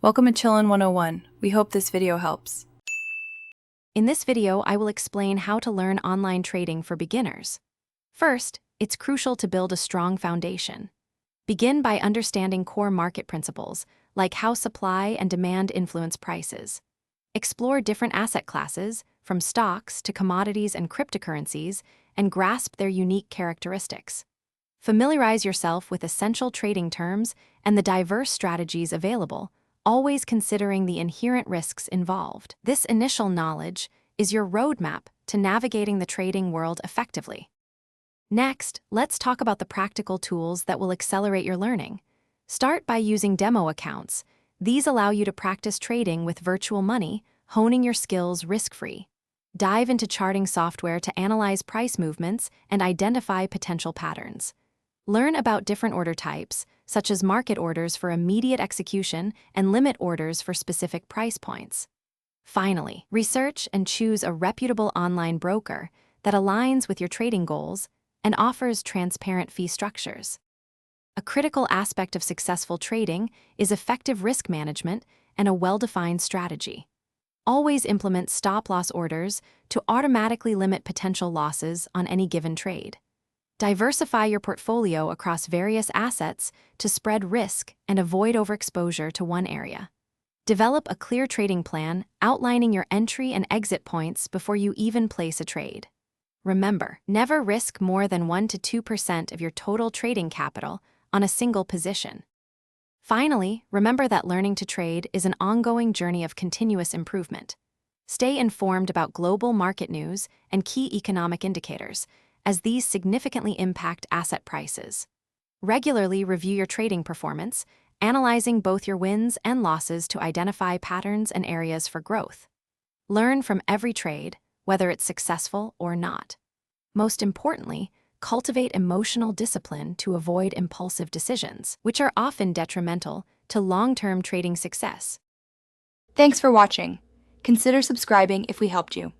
Welcome to Chillin' 101. We hope this video helps. In this video, I will explain how to learn online trading for beginners. First, it's crucial to build a strong foundation. Begin by understanding core market principles, like how supply and demand influence prices. Explore different asset classes, from stocks to commodities and cryptocurrencies, and grasp their unique characteristics. Familiarize yourself with essential trading terms and the diverse strategies available, always considering the inherent risks involved. This initial knowledge is your roadmap to navigating the trading world effectively. Next, let's talk about the practical tools that will accelerate your learning. Start by using demo accounts. These allow you to practice trading with virtual money, honing your skills risk-free. Dive into charting software to analyze price movements and identify potential patterns. Learn about different order types, such as market orders for immediate execution and limit orders for specific price points. Finally, research and choose a reputable online broker that aligns with your trading goals and offers transparent fee structures. A critical aspect of successful trading is effective risk management and a well-defined strategy. Always implement stop-loss orders to automatically limit potential losses on any given trade. Diversify your portfolio across various assets to spread risk and avoid overexposure to one area. Develop a clear trading plan outlining your entry and exit points before you even place a trade. Remember, never risk more than 1 to 2% of your total trading capital on a single position. Finally, remember that learning to trade is an ongoing journey of continuous improvement. Stay informed about global market news and key economic indicators, as these significantly impact asset prices. Regularly review your trading performance, analyzing both your wins and losses to identify patterns and areas for growth. Learn from every trade, whether it's successful or not. Most importantly, cultivate emotional discipline to avoid impulsive decisions, which are often detrimental to long-term trading success. Thanks for watching. Consider subscribing if we helped you.